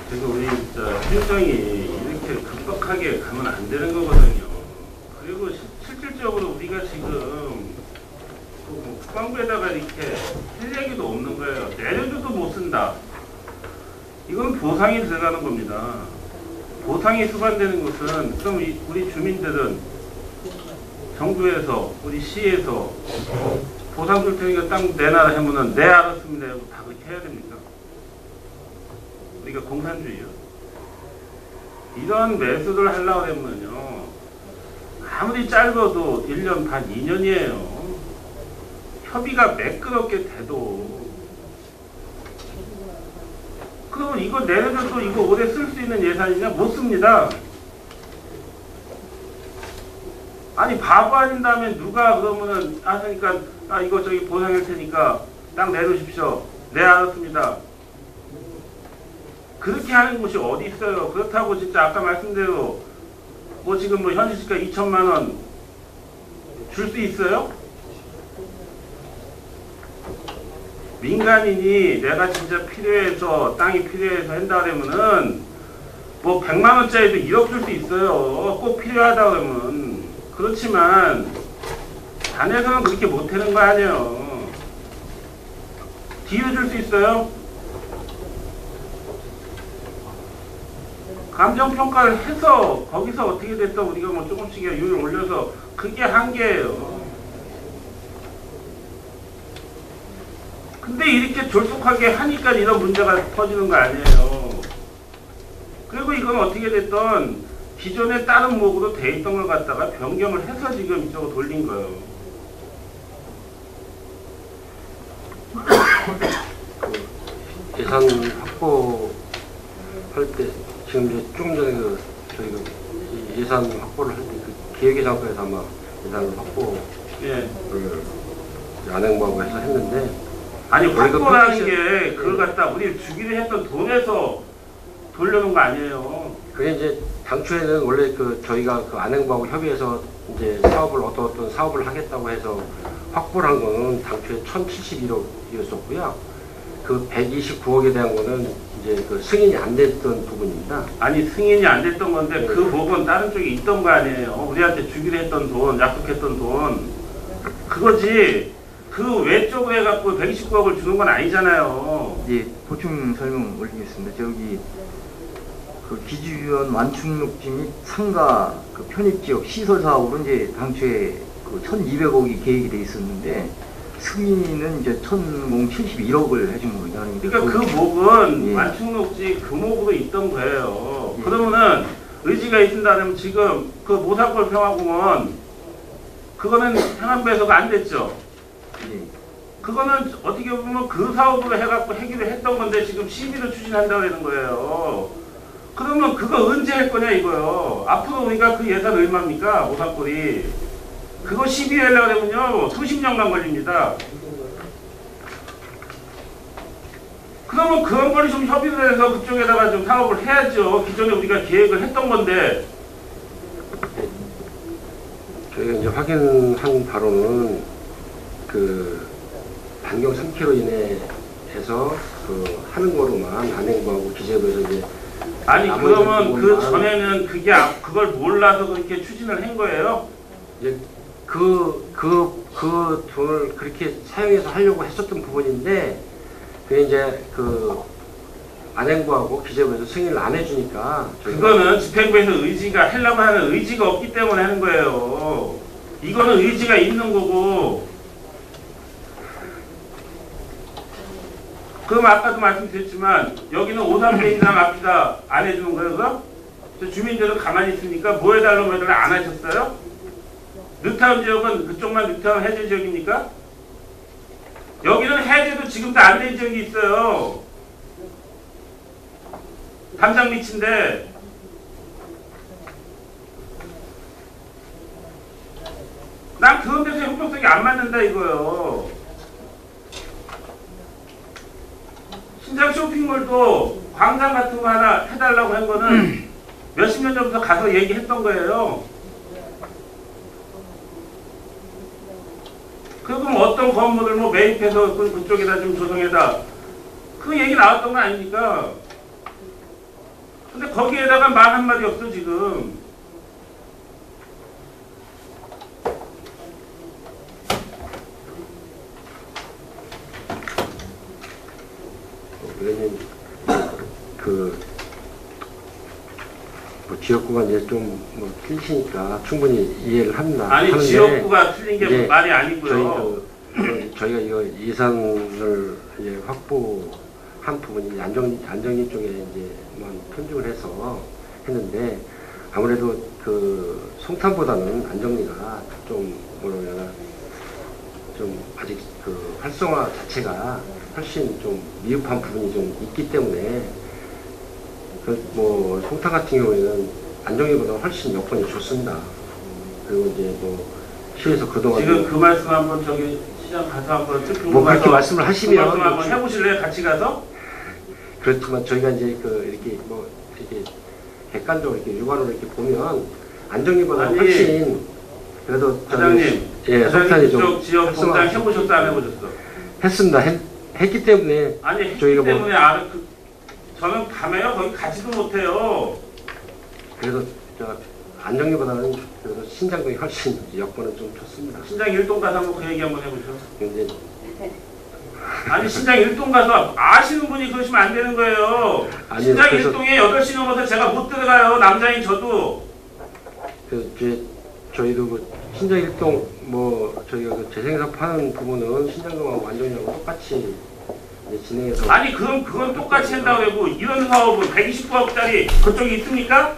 지금 우리 행정이 이렇게 급박하게 가면 안 되는 거거든요. 그리고 실질적으로 우리가 지금 국방부에다가 이렇게 할 얘기도 없는 거예요. 내려줘도 못 쓴다. 이건 보상이 들어가는 겁니다. 보상이 수반되는 것은 그럼 우리 주민들은 정부에서 우리 시에서 보상 줄 테니까 땅 내놔라 하면은 네 알았습니다 하고 다 그렇게 해야 됩니까? 우리가 공산주의요. 이런 매수를 하려고 하면요 아무리 짧아도 1년 반 2년이에요. 협의가 매끄럽게 돼도 그러면 이거 내려줘도 이거 오래 쓸 수 있는 예산이냐? 못 씁니다. 아니 바보 아닌 다음에 누가 그러면은 하니까 이거 저기 보상할 테니까 땅 내놓으십시오. 네 알았습니다. 그렇게 하는 곳이 어디 있어요? 그렇다고 진짜 아까 말씀대로 뭐 지금 뭐 현실시가 2천만 원 줄 수 있어요? 민간인이 내가 진짜 필요해서 땅이 필요해서 한다 그러면은 뭐 100만 원짜리도 1억 줄 수 있어요. 꼭 필요하다 그러면. 그렇지만 단에서는 그렇게 못하는 거 아니에요. 뒤로 줄 수 있어요? 감정평가를 해서 거기서 어떻게 됐든 우리가 뭐 조금씩 율을 올려서 그게 한계예요. 근데 이렇게 졸속하게 하니까 이런 문제가 터지는 거 아니에요. 그리고 이건 어떻게 됐든 기존에 다른 목으로 돼 있던 걸 갖다가 변경을 해서 지금 이쪽으로 돌린 거예요. 예산 확보할 때 지금 이제 조금 전에 저희가 예산 확보를 할 때 그 기획예산과에서 아마 예산 확보를 안행부하고 해서 했는데 아니 확보라는 게 그걸 갖다 우리 주기로 했던 돈에서 돌려놓은 거 아니에요. 그게 이제 당초에는 원래 저희가 안행부하고 협의해서 이제 사업을 어떤 사업을 하겠다고 해서 확보를 한 거는 당초에 1071억이었었고요. 그 129억에 대한 거는 이제 승인이 안 됐던 부분입니다. 아니 승인이 안 됐던 건데 네. 그 목은 다른 쪽에 있던 거 아니에요. 우리한테 주기로 했던 돈, 약속했던 돈 그거지. 그 외쪽으로 해갖고 129억을 주는 건 아니잖아요. 예, 보충 설명 올리겠습니다. 저기 그 기지위원 완충록지 및 상가 그 편입지역 시설 사업으로 이제 당초에 그 1,200억이 계획이 돼 있었는데 승인은 이제 1,071억을 해준 겁니다. 그러니까 그 목은 예. 완충록지 그 목으로 있던 거예요. 예. 그러면은 의지가 있는다면 지금 그 모사골 평화공원 그거는 행안부에서가 안 됐죠. 예. 그거는 어떻게 보면 그 사업으로 해갖고 해결을 했던 건데 지금 시비를 추진한다고 하는 거예요. 그러면 그거 언제 할 거냐 이거요. 앞으로 우리가 그 예산 얼마입니까? 모사골이. 그거 시비하려고 하면요. 수십 년간 걸립니다. 그러면 그런 걸 좀 협의를 해서 그쪽에다가 좀 사업을 해야죠. 기존에 우리가 계획을 했던 건데. 저희가 이제 확인한 바로는 반경 3km 이내에서 하는 거로만 안행부하고 기재부에서 이제 아니 그러면 그 전에는 그걸 몰라서 그렇게 추진을 한 거예요? 이제 그 돈을 그렇게 사용해서 하려고 했었던 부분인데 그게 이제 안행부하고 기재부에서 승인을 안 해주니까 그거는 집행부에서 의지가 하려고 하는 의지가 없기 때문에 하는 거예요. 이거는 의지가 있는 거고. 그럼 아까도 말씀드렸지만 여기는 53페이지랑 앞이다 안 해주는 거예요, 그럼? 주민들은 가만히 있으니까 뭐 해달라고 안 하셨어요? 뉴타운 지역은 그쪽만 뉴타운 해제 지역입니까? 여기는 해제도 지금도 안 된 지역이 있어요. 담장 밑인데 난 그런 데서 형평성이 안 맞는다 이거요. 신장 쇼핑몰도 광장 같은 거 하나 해달라고 한 거는 몇십 년 전부터 가서 얘기했던 거예요. 그럼 어떤 건물을 뭐 매입해서 그쪽에다 좀 조성해다 그 얘기 나왔던 거 아닙니까? 근데 거기에다가 말 한마디 없어 지금. 의원님 뭐 지역구가 이제 좀뭐 틀리시니까 충분히 이해를 합니다. 아니 하는데 지역구가 틀린 게 이제 말이 아니고요. 저희가 이거 예산을 이제 확보한 부분이 안정리 쪽에 이제만 편중을 해서 했는데 아무래도 그 송탄보다는 안정리가 좀 뭐라냐 좀 아직 그 활성화 자체가 훨씬 좀 미흡한 부분이 좀 있기 때문에 뭐 송탄 같은 경우에는 안정리보다 훨씬 여건이 좋습니다. 그리고 이제 뭐 시에서 그동안 지금 그 말씀 한번 저기 시장 가서 한번 투표 뭐 그렇게 가서 말씀을 그 하시면 말씀 한번 해보실래요? 같이 가서? 그렇지만 저희가 이제 이렇게 뭐 이렇게 객관적으로 이렇게 육안으로 이렇게 보면 안정리보다 아니, 훨씬 그래도 사장님, 예, 송탄이 사장님 좀 쪽 지역 공장 활성화 해보셨어 안 해보셨어? 했습니다. 했기 때문에 아니 했기 저희가 뭐 때문에 저는 가면요 거기 가지도 못해요. 그래도 안정리보다는 그래도 신장동이 훨씬 여건은 좀 좋습니다. 신장 1동 가서 한번 그 얘기 한번 해보죠. 근데 아니 신장 1동 가서 아시는 분이 그러시면 안 되는 거예요. 아니요, 신장 그래서- 1동에 8시 넘어서 제가 못 들어가요. 남자인 저도. 이제 저희도 그 신장 일동 뭐 저희가 그 재생사업 하는 부분은 신장동하고 안정리하고 똑같이 이제 진행해서 아니 그건 똑같이 한다고 하고 이런 사업은 129억짜리 그쪽에 있습니까?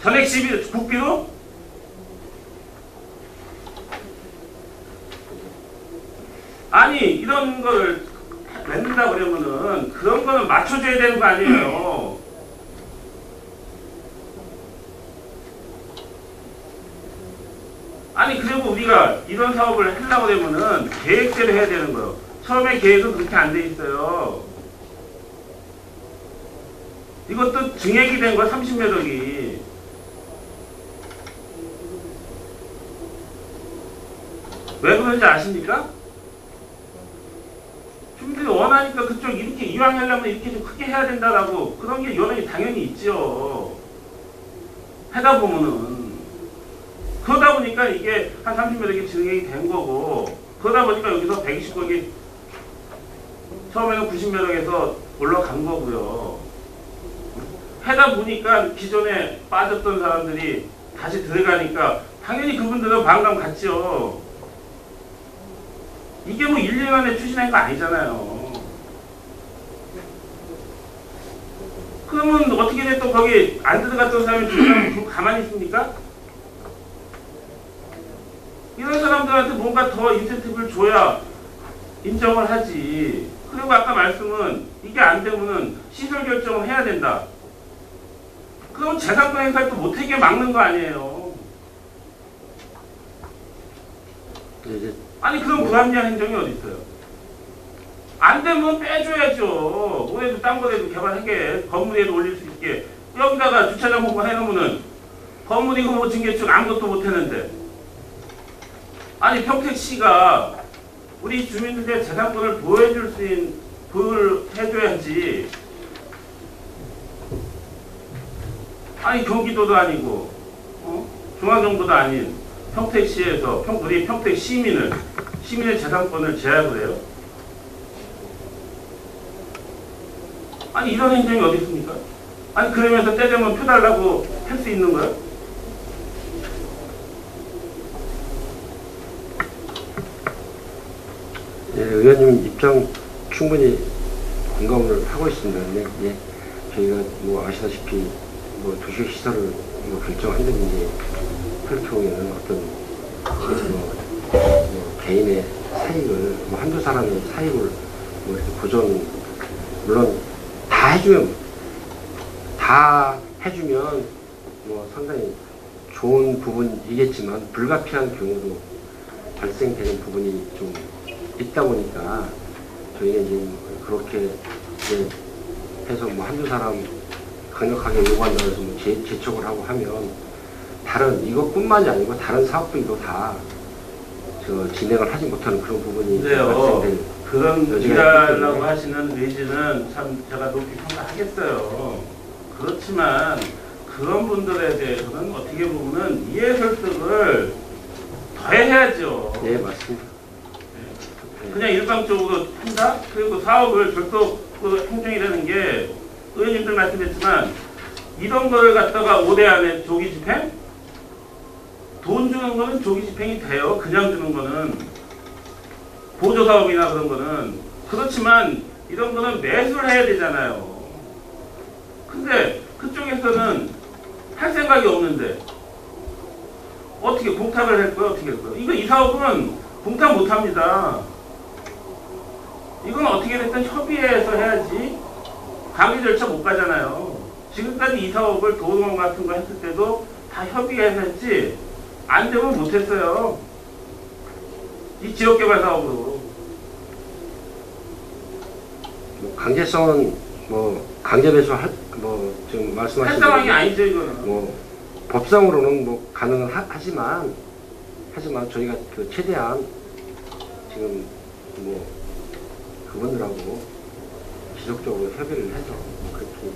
전액 시비 국비로? 아니 이런 거를 맺는다 그러면은 그런 거는 맞춰줘야 되는 거 아니에요. 아니 그리고 우리가 이런 사업을 하려고 그러면은 계획대로 해야 되는 거예요. 처음에 계획은 그렇게 안 돼 있어요. 이것도 증액이 된 거야 30매덕이. 왜 그런지 아십니까? 주민들이 원하니까 그쪽 이렇게 이왕 하려면 이렇게 좀 크게 해야 된다라고 그런 게 여론이 당연히 있죠. 하다 보면은 그러다 보니까 이게 한 30매덕이 증액이 된 거고 그러다 보니까 여기서 120억이 처음에는 90매덕에서 올라간 거고요. 하다 보니까 기존에 빠졌던 사람들이 다시 들어가니까 당연히 그분들은 반감 갔죠. 이게 뭐 1, 2년 안에 추진한 거 아니잖아요. 그러면 어떻게 돼 또 거기 안 들어갔던 사람이 들어가면 가만히 있습니까? 이런 사람들한테 뭔가 더 인센티브를 줘야 인정을 하지. 그리고 아까 말씀은 이게 안 되면은 시설 결정을 해야 된다. 그럼 재산권 행사를 또 못하게 막는 거 아니에요. 이제 아니 그런 불합리한 행정이 어디 있어요? 안 되면 빼줘야죠. 뭐래도 딴 거라도 개발하게 건물에도 올릴 수 있게 여기다가 주차장 공부 해놓으면은 건물 이거 뭐 증개축 아무것도 못했는데 아니 평택시가 우리 주민들의 재산권을 보호해줄 수 있는 보호해줘야지. 아니 경기도도 아니고 중앙정부도 아닌 평택시에서 우리 평택 시민의 재산권을 제약을 해요? 아니 이런 행정이 어디 있습니까? 아니 그러면서 때 되면 표 달라고 할 수 있는 거예요? 예, 의원님 입장 충분히 공감을 하고 있습니다. 근데 예, 저희가 뭐 아시다시피 뭐 도시 시설을 뭐 결정한다든지 할 경우에는 어떤 뭐 개인의 사익을 뭐 한두 사람의 사익을 뭐 이렇게 보존 물론 다 해주면 뭐 상당히 좋은 부분이겠지만 불가피한 경우도 발생되는 부분이 좀 있다 보니까 저희가 이제 그렇게 이제 해서 뭐 한두 사람 강력하게 요구한다고 해서 뭐 재촉을 하고 하면 다른 이것뿐만이 아니고 다른 사업들도 다 진행을 하지 못하는 그런 부분이 발생될 그런 여지가 있기 일하려고 때문에. 하시는 의지는 참 제가 높이 평가하겠어요. 그렇지만 그런 분들에 대해서는 어떻게 보면은 이해 설득을 더 해야죠. 예, 맞습니다. 그냥 일방적으로 한다? 그리고 사업을 절도 그 행정이라는 게 의원님들 말씀했지만 이런 거를 갖다가 5대 안에 조기 집행? 돈 주는 거는 조기 집행이 돼요. 그냥 주는 거는. 보조사업이나 그런 거는. 그렇지만 이런 거는 매수를 해야 되잖아요. 근데 그쪽에서는 할 생각이 없는데 어떻게 공탁을 할 거야? 어떻게 할 거야? 이 사업은 공탁 못 합니다. 이건 어떻게 됐든 협의해서 해야지 강의 절차 못 가잖아요. 지금까지 이 사업을 도농 같은 거 했을 때도 다 협의해서 했지 안 되면 못 했어요. 이 지역개발 사업으로. 뭐 강제성은 뭐 강제 배수 뭐 지금 말씀하신 할 상황이 아니죠 이거는. 뭐 법상으로는 뭐 가능은 하지만 저희가 그 최대한 지금 뭐 그분들하고 지속적으로 협의를 해서 그렇게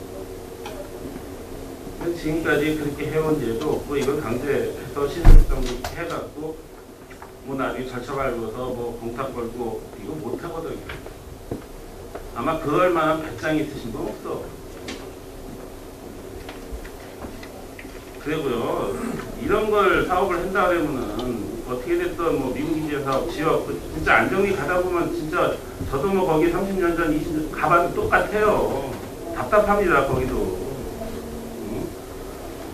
지금까지 그렇게 해온 일도 없고 이걸 강제해서 신설정도 해갖고 뭐 나중에 절차 밟아서 뭐 공탁 걸고 이거 못 하거든요. 아마 그럴 만한 배짱이 있으신 분 없어. 그리고요 이런 걸 사업을 한다 그러면은 어떻게 됐든 뭐 미국 인재 사업 지역 진짜 안정이 가다 보면 진짜 저도 뭐 거기 30년 전 20년 가봐도 똑같아요. 답답합니다 거기도.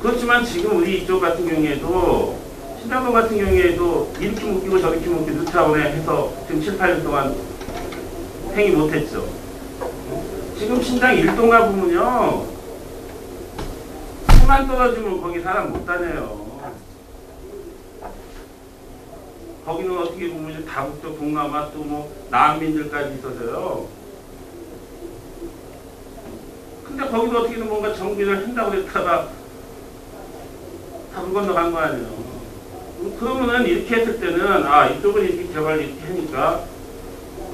그렇지만 지금 우리 이쪽 같은 경우에도 신장동 같은 경우에도 이렇게 묶이고 저렇게 묶이고 누차원에 해서 지금 7, 8년 동안 행위 못했죠. 지금 신장 1동 가보면요 해만 떨어지면 거기 사람 못 다녀요. 거기는 어떻게 보면 이제 다국적 동남아 또 뭐 난민들까지 있어서요. 근데 거기도 어떻게든 뭔가 정비를 한다고 했다가 다물 건너간 거 아니에요. 그러면은 이렇게 했을 때는 아 이쪽은 이렇게 개발 이렇게 하니까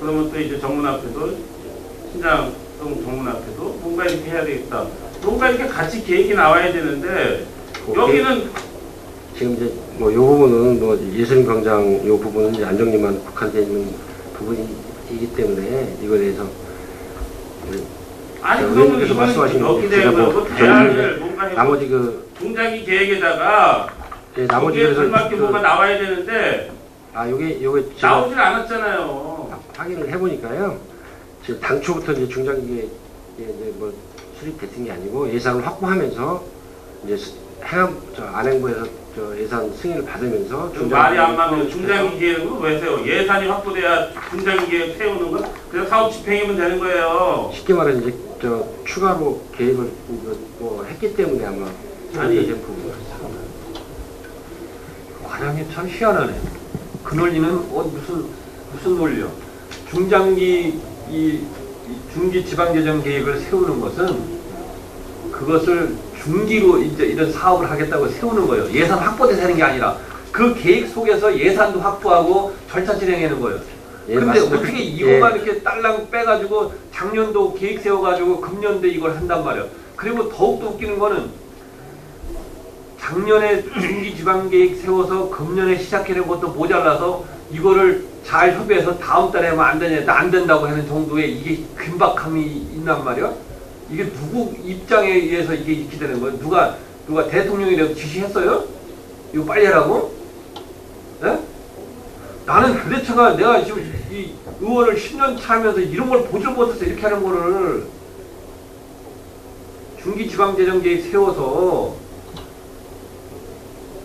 그러면 또 이제 정문 앞에도 신장동 정문 앞에도 뭔가 이렇게 해야 되겠다. 뭔가 이렇게 같이 계획이 나와야 되는데 여기는 지금 이제 뭐 요 부분은 뭐 예술인 광장 요 부분은 이제 안정리만 국한되어 있는 부분이기 때문에 이거에 대해서 아니 의원님께서 그러면 말씀하신 여기 제가 대해서 뭐 대안을 뭔가 해서 나머지 그 중장기 계획에다가 예, 나머지 거기에 그래서 걸맞게 뭐가 나와야 되는데 요게 제가 나오질 않았잖아요. 확인을 해보니까요. 지금 당초부터 이제 중장기에 이제 뭐 수립됐던 게 아니고 예산을 확보하면서 이제 안행부에서 예산 승인을 받으면서 말이 안 맞는 중장기 계획은 왜 세워? 예산이 확보돼야 중장기 계획 세우는 건 그냥 사업 집행이면 되는 거예요. 쉽게 말해서 이제 추가로 계획을 뭐 했기 때문에 아마 아니, 된 부분이에요. 과장님 참 희한하네. 그 논리는 무슨 논리요? 중장기 중기 지방재정 계획을 세우는 것은 그것을 중기로 이제 이런 사업을 하겠다고 세우는 거예요. 예산 확보돼서 하는 게 아니라 그 계획 속에서 예산도 확보하고 절차 진행하는 거예요. 예, 근데 맞습니다. 어떻게 이것만 이렇게 딸랑 빼가지고 작년도 계획 세워가지고 금년도 이걸 한단 말이에요. 그리고 더욱더 웃기는 거는 작년에 중기지방계획 세워서 금년에 시작해낸 것도 모자라서 이거를 잘 협의해서 다음 달에 하면 안 되냐, 안 된다고 하는 정도의 이게 긴박함이 있단 말이야. 이게 누구 입장에 의해서 이게 이렇게 되는 거예요? 누가 대통령이라고 지시했어요? 이거 빨리 하라고? 네? 나는 도대체가 내가 지금 이 의원을 10년 차 하면서 이런 걸 보질 못해서 이렇게 하는 거를 중기지방재정계획 세워서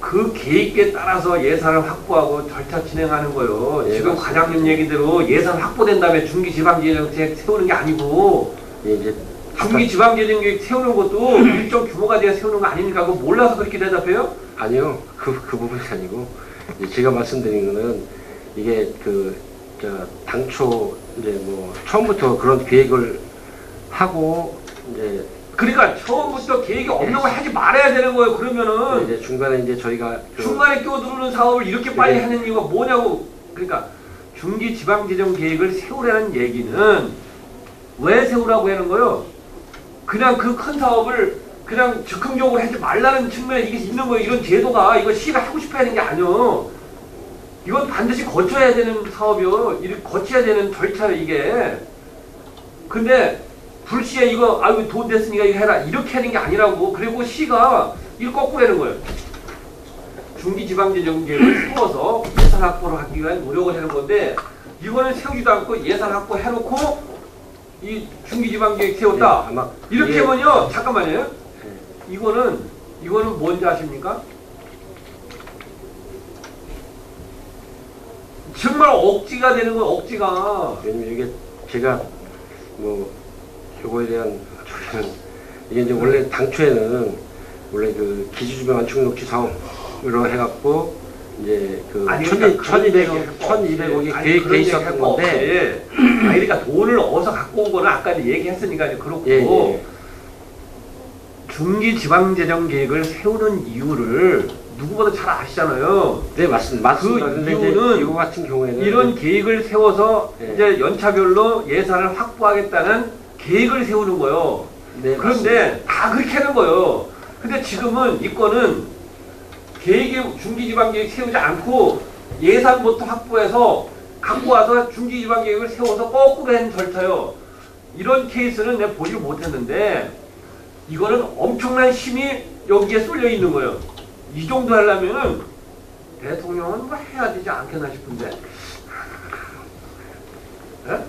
그 계획에 따라서 예산을 확보하고 절차 진행하는 거예요. 예, 지금 맞습니다. 과장님 얘기대로 예산 확보된 다음에 중기지방재정계획 세우는 게 아니고 예, 이제 중기지방재정계획 세우는 것도 일정 규모가 돼야 세우는 거 아닙니까? 그거 몰라서 그렇게 대답해요? 아니요, 그 부분이 아니고 이제 제가 말씀드린 거는 이게 당초 이제 뭐 처음부터 그런 계획을 하고 이제 그러니까 처음부터 계획이 없는 걸 하지 말아야 되는 거예요. 그러면은 이제 중간에 이제 저희가 중간에 끼어들어오는 사업을 이렇게 빨리 네. 하는 이유가 뭐냐고. 그러니까 중기지방재정계획을 세우라는 얘기는 왜 세우라고 하는 거예요? 그냥 그 큰 사업을 그냥 즉흥적으로 하지 말라는 측면에 이게 있는 거예요. 이런 제도가 이거 시가 하고 싶어 하는 게 아니요. 이건 반드시 거쳐야 되는 사업이요. 이렇게 거쳐야 되는 절차요, 이게. 근데 불시에 이거 아유 돈 됐으니까 이거 해라 이렇게 하는 게 아니라고. 그리고 시가 이거 거꾸로 하는 거예요. 중기지방재정계획을 세워서 예산 확보를 하기 위한 노력을 하는 건데 이거는 세우지도 않고 예산 확보 해놓고 이 중기지방계획 세웠다. 아마 이렇게 이게- 하면요. 잠깐만요. 이거는 뭔지 아십니까? 정말 억지가 되는 건 억지가. 왜냐면 이게 제가 뭐 요거에 대한 조언은 이게 이제 원래 당초에는 원래 그 기주주변 완충녹지 사업으로 해갖고 이제 그 아니, 그러니까 1200억이 계획돼 있었던 건데 아니 그러니까 돈을 어디서 갖고 온 거는 아까 얘기했으니까 이제 그렇고 예, 예. 중기지방재정계획을 세우는 이유를 누구보다 잘 아시잖아요. 네 맞습니다. 그 근데 이제 이유는 이거 같은 경우에는 이런 계획을 세워서 예. 이제 연차별로 예산을 확보하겠다는 계획을 세우는 거예요. 네, 그런데 다 그렇게 하는 거예요. 근데 지금은 이 건은 계획이 중기지방계획 세우지 않고 예산부터 확보해서 갖고 와서 중기지방계획을 세워서 거꾸로 하는 절차요. 이런 케이스는 내가 보지 못했는데 이거는 엄청난 힘이 여기에 쏠려 있는 거예요. 이 정도 하려면은 대통령은 뭐 해야 되지 않겠나 싶은데. 예?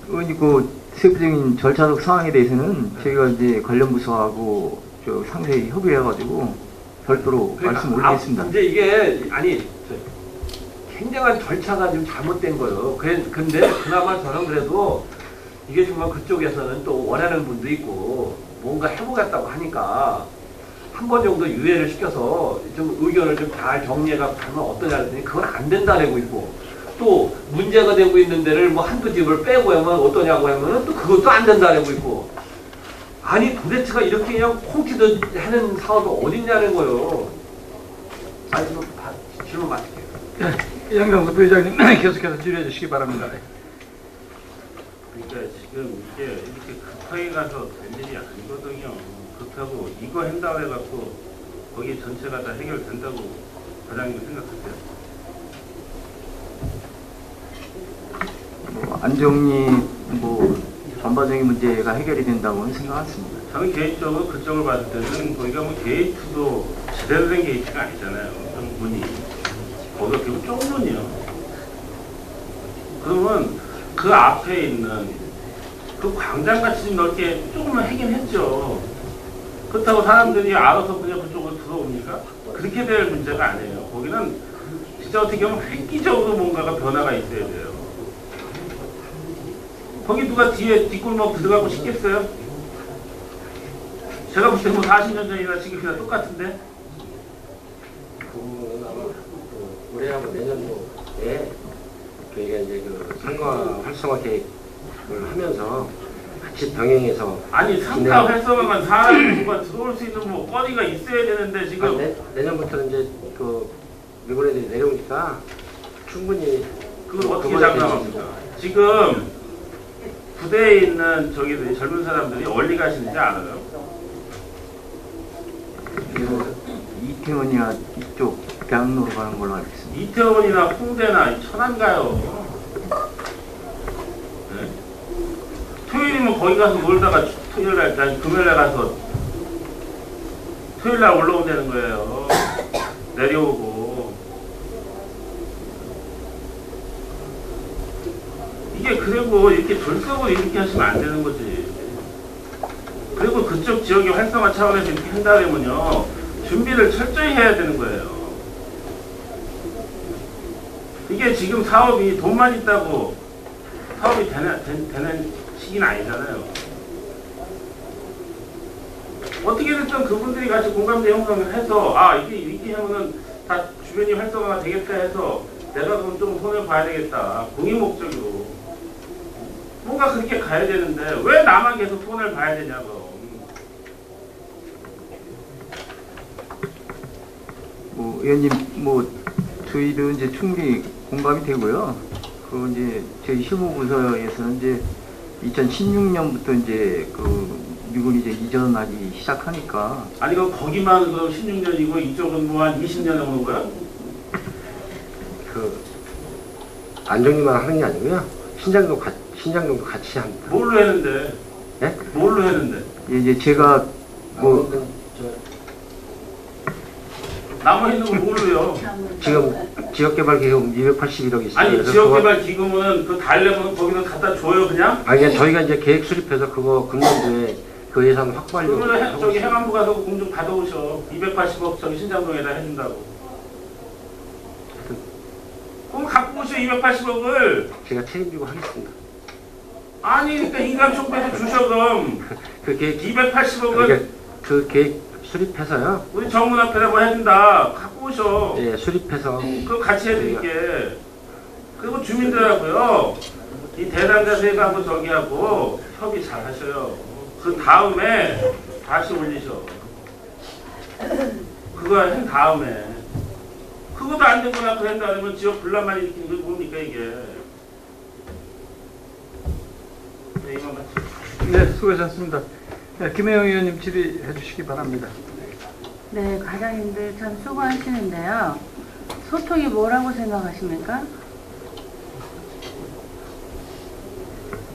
그 세부적인 절차적 사항에 대해서는 저희가 이제 관련 부서하고 저 상세히 협의해가지고 별도로 말씀 올리겠습니다. 이제 이게 아니 굉장한 절차가 좀 잘못된 거예요. 근데 그나마 저는 그래도 이게 정말 그쪽에서는 또 원하는 분도 있고 뭔가 해보겠다고 하니까 한 번 정도 유예를 시켜서 좀 의견을 좀 잘 정리해가 하면 어떠냐 했더니 그건 안 된다라고 있고 또 문제가 되고 있는 데를 뭐 한두 집을 빼고 하면 어떠냐고 하면은 또 그것도 안 된다라고 있고 아니 도대체가 이렇게 그냥 콩튀듯 하는 사업이 어딨냐는 거예요. 아니 뭐 질문 마칠게요. 양경수 부회장님 계속해서 질의해 주시기 바랍니다. 그러니까 지금 이게 이렇게 급하게 가서 될 일이 아니거든요. 그렇다고 이거 한다고 해갖고 거기 전체가 다 해결된다고 과장님 생각하세요? 뭐 안정리 뭐 전반적인 문제가 해결이 된다고는 생각 않습니다. 저는 개인적으로 그쪽을 봤을 때는 거기가 뭐 게이트도 제대로 된 게이트가 아니잖아요. 좀 문이 거기가 결국 좁은 문이요. 그러면 그 앞에 있는 그 광장같이 좀 넓게 조금만 하긴 했죠. 그렇다고 사람들이 알아서 그냥 그쪽으로 들어옵니까? 그렇게 될 문제가 아니에요. 거기는 진짜 어떻게 보면 획기적으로 뭔가가 변화가 있어야 돼요. 거기 누가 뒤에 뒷골목 들어가고 싶겠어요? 제가 볼 때 뭐 40년 전이나 지금이나 똑같은데? 그 부분은 아마 그 올해하고 내년도에 저희가 이제 그 상가 활성화 계획을 하면서 같이 병행해서 아니 상가 활성화만 사람이 누가 들어올 수 있는 뭐 거리가 있어야 되는데 지금 내년부터는 이제 그 미군애들이 내려오니까 충분히 그걸 어떻게 그거에 장담합니까? 지금 부대에 있는 저기들이 젊은 사람들이 어디 가시는지 알아요? 이태원이나 이쪽 대학로로 가는 걸로 알고 있습니다. 이태원이나 홍대나 천안 가요. 네? 토요일이면 거기 가서 놀다가 토요일날, 아니 금요일날 가서 토요일날 올라온다는 거예요. 내려오고. 이게 그리고 이렇게 졸속으로 이렇게 하시면 안 되는 거지. 그리고 그쪽 지역의 활성화 차원에서 이렇게 한다면요 준비를 철저히 해야 되는 거예요. 이게 지금 사업이 돈만 있다고 사업이 되는 시기는 아니잖아요. 어떻게 됐든 그분들이 같이 공감대 형성을 해서 아 이게 이렇게 하면은 다 주변이 활성화가 되겠다 해서 내가 그럼 좀 손을 봐야 되겠다 공익 목적으로 뭔가 그렇게 가야 되는데 왜 나만 계속 손을 봐야 되냐고. 뭐 의원님 뭐 저희도 이제 충분히 공감이 되고요. 그 이제 저희 실무부서에서는 이제 2016년부터 이제 그 미군 이제 이전하기 시작하니까 아니 그럼 거기만 그럼 16년이고 이쪽은 뭐 한 20년에 오는 거야? 그 안정리만 하는 게 아니고요. 신장도 같이 합니다. 뭘로 했는데? 예? 뭘로 했는데? 이제 제가 뭐 남아 있는 거 뭘로요? 지금 지역개발기금 281억 있어요. 아니 그래서 지역개발 기금은 그 달래면 거기서 갖다 줘요 그냥? 아니 그냥 저희가 이제 계획 수립해서 그거 금년도에 그 예산 확보하려고 그러면 하고 저기 있어요. 행안부 가서 공 좀 받아오셔. 280억 저기 신장동에다 해준다고. 그럼 갖고 오셔 280억을. 제가 책임지고 하겠습니다. 아니 그러니까 인감촉배도 주셔 그럼. 그 계획 280억을 그러니까 그 계획 수립해서요. 우리 정문 앞에다 뭐 해준다. 갖고 오셔. 예, 수립해서 그거 같이 해드릴게. 그리고 주민들하고요. 이 대상자세가 한번 저기 하고 협의 잘 하셔요. 그 다음에 다시 올리셔. 그거 한 다음에. 그것도 안 되고 나서 한다면 지역 분란만 일으키는 게 뭡니까 이게. 네, 이만 마치겠습니다. 네, 수고하셨습니다. 네, 김혜영 의원님 질의해 주시기 바랍니다. 네, 과장님들 참 수고하시는데요. 소통이 뭐라고 생각하십니까?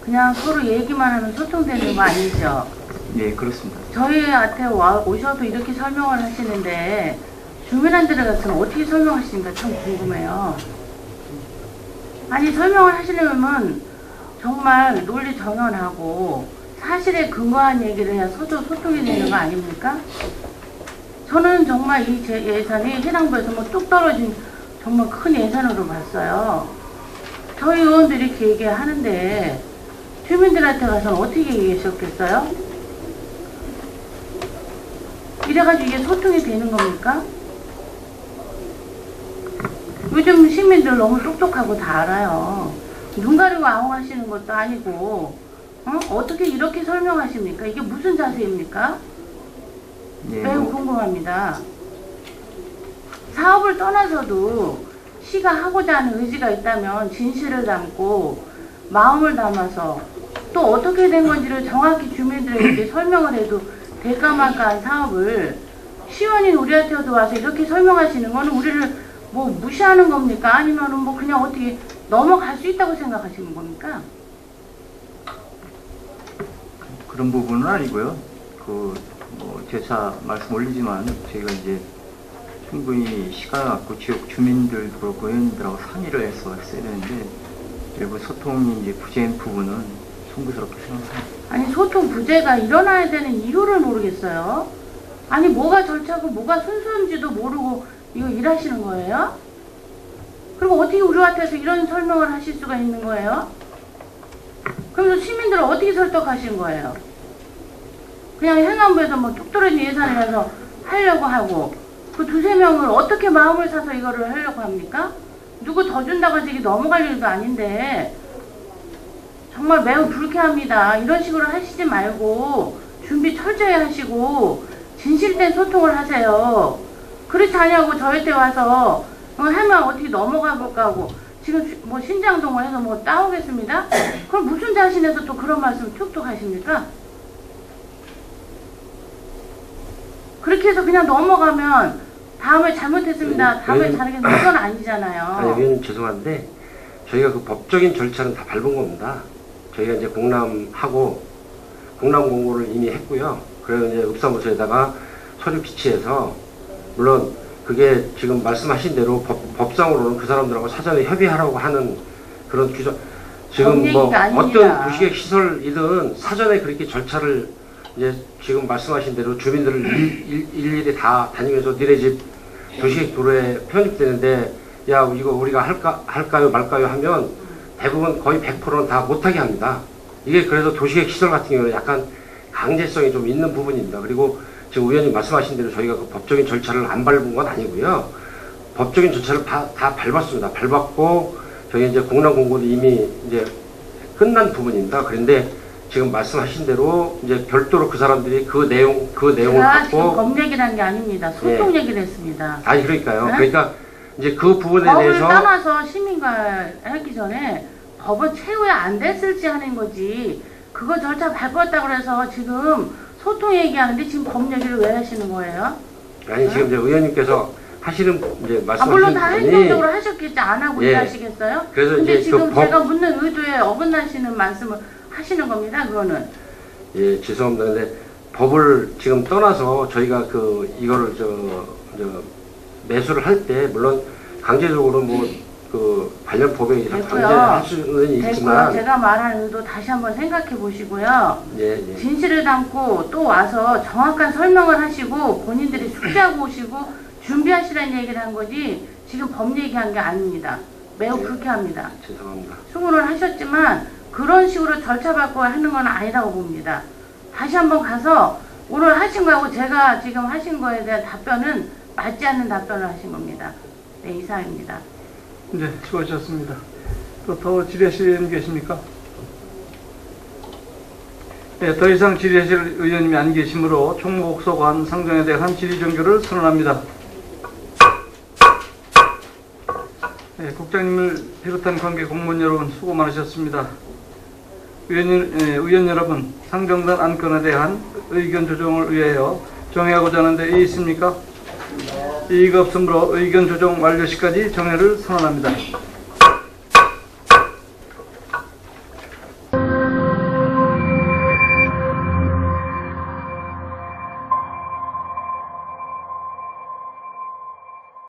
그냥 서로 얘기만 하면 소통되는 거 아니죠? 예, 그렇습니다. 저희한테 오셔도 이렇게 설명을 하시는데 주민한테 가서는 어떻게 설명하시는가 참 궁금해요. 아니 설명을 하시려면 정말 논리 정연하고 사실에 근거한 얘기를 해야 서로 소통이 되는 거 아닙니까? 저는 정말 이 예산이 해당부에서 뭐 뚝 떨어진 정말 큰 예산으로 봤어요. 저희 의원들이 이렇게 얘기하는데 주민들한테 가서는 어떻게 얘기하셨겠어요? 이래가지고 이게 소통이 되는 겁니까? 요즘 시민들 너무 똑똑하고 다 알아요. 눈 가리고 아웅하시는 것도 아니고 어떻게 이렇게 설명하십니까? 이게 무슨 자세입니까? 예, 매우 궁금합니다. 사업을 떠나서도 시가 하고자 하는 의지가 있다면 진실을 담고 마음을 담아서 또 어떻게 된 건지를 정확히 주민들에게 설명을 해도 될까 말까한 사업을 시원인 우리한테도 와서 이렇게 설명하시는 거는 우리를 뭐 무시하는 겁니까? 아니면은 뭐 그냥 어떻게 넘어갈 수 있다고 생각하시는 겁니까? 그런 부분은 아니고요. 뭐 재차 말씀 올리지만 저희가 이제 충분히 시간을 갖고 지역 주민들도 그렇고 의원님들하고 상의를 해서 했어야 되는데 일부 소통이 이제 부재인 부분은 송구스럽게 생각합니다. 아니 소통 부재가 일어나야 되는 이유를 모르겠어요. 아니 뭐가 절차고 뭐가 순서인지도 모르고 이거 일하시는 거예요? 그리고 어떻게 우리한테서 이런 설명을 하실 수가 있는 거예요? 그러면서 시민들을 어떻게 설득하신 거예요? 그냥 행안부에서 뭐 뚝 떨어진 예산이라서 하려고 하고 그 두세 명을 어떻게 마음을 사서 이거를 하려고 합니까? 누구 더 준다고 해서 이게 넘어갈 일도 아닌데 정말 매우 불쾌합니다. 이런 식으로 하시지 말고 준비 철저히 하시고 진실된 소통을 하세요. 그렇지 않냐고 저희한테 와서 하면 어떻게 넘어가 볼까 하고 지금 뭐 신장동을 해서 뭐 따오겠습니다? 그럼 무슨 자신에서 또 그런 말씀 툭툭 하십니까? 그렇게 해서 그냥 넘어가면 다음에 잘못했습니다. 다음에 잘하겠습니다. 그건 아니잖아요. 아니, 의원님 죄송한데 저희가 그 법적인 절차는 다 밟은 겁니다. 저희가 이제 공람 공고를 이미 했고요. 그래서 이제 읍사무소에다가 서류 비치해서 물론 그게 지금 말씀하신 대로 법상으로는 그 사람들하고 사전에 협의하라고 하는 그런 규정 지금 뭐 어떤 구시객 시설이든 사전에 그렇게 절차를 이제 지금 말씀하신 대로 주민들을 일일이 다 다니면서 니네 집 도시계획 도로에 편입되는데 야 이거 우리가 할까요 말까요 하면 대부분 거의 100%는 다 못하게 합니다. 이게 그래서 도시계획 시설 같은 경우는 약간 강제성이 좀 있는 부분입니다. 그리고 지금 의원님 말씀하신 대로 저희가 그 법적인 절차를 안 밟은 건 아니고요. 법적인 절차를 다 밟았습니다. 밟았고 저희 이제 공람 공고도 이미 이제 끝난 부분입니다. 그런데 지금 말씀하신 대로 이제 별도로 그 사람들이 그 내용을 갖고 지금 법 얘기라는 게 아닙니다. 소통 예. 얘기를 했습니다. 아니 그러니까요. 네? 그러니까 이제 그 부분에 법을 대해서 떠나서 시민과 하기 전에 법은 최후에 안 됐을지 하는 거지. 그거 절차 밟았다고 해서 지금 소통 얘기하는데 지금 법 얘기를 왜 하시는 거예요? 아니 지금 이제 의원님께서 하시는 이제 아, 물론 말씀하시는 다 부분이 행동적으로 하셨겠지. 안 하고 예. 일하시겠어요? 그래서 근데 이제 지금 그 법- 제가 묻는 의도에 어긋나시는 말씀을 하시는 겁니다. 그거는. 예, 죄송합니다. 근데 법을 지금 떠나서 저희가 이거를 매수를 할 때 물론 강제적으로 관련 법에 의해서 됐고요. 강제할 수는 됐고요. 있지만 제가 말한 의도 다시 한번 생각해 보시고요. 예, 예. 진실을 담고 또 와서 정확한 설명을 하시고 본인들이 숙지하고 오시고 준비하시라는 얘기를 한 거지 지금 법 얘기한 게 아닙니다. 매우 네. 불쾌합니다. 죄송합니다. 수긍을 하셨지만 그런 식으로 절차 받고 하는 건 아니라고 봅니다. 다시 한번 가서 오늘 하신 거하고 제가 지금 하신 거에 대한 답변은 맞지 않는 답변을 하신 겁니다. 네, 이상입니다. 네, 수고하셨습니다. 또 더 질의하실 분 계십니까? 네, 더 이상 질의하실 의원님이 안 계시므로 총무국소관 상정에 대한 질의 종결을 선언합니다. 네, 국장님을 비롯한 관계 공무원 여러분 수고 많으셨습니다. 의원 여러분, 상정된 안건에 대한 의견 조정을 위하여 정회하고자 하는데 이의 있습니까? 이의가 없으므로 의견 조정 완료 시까지 정회를 선언합니다.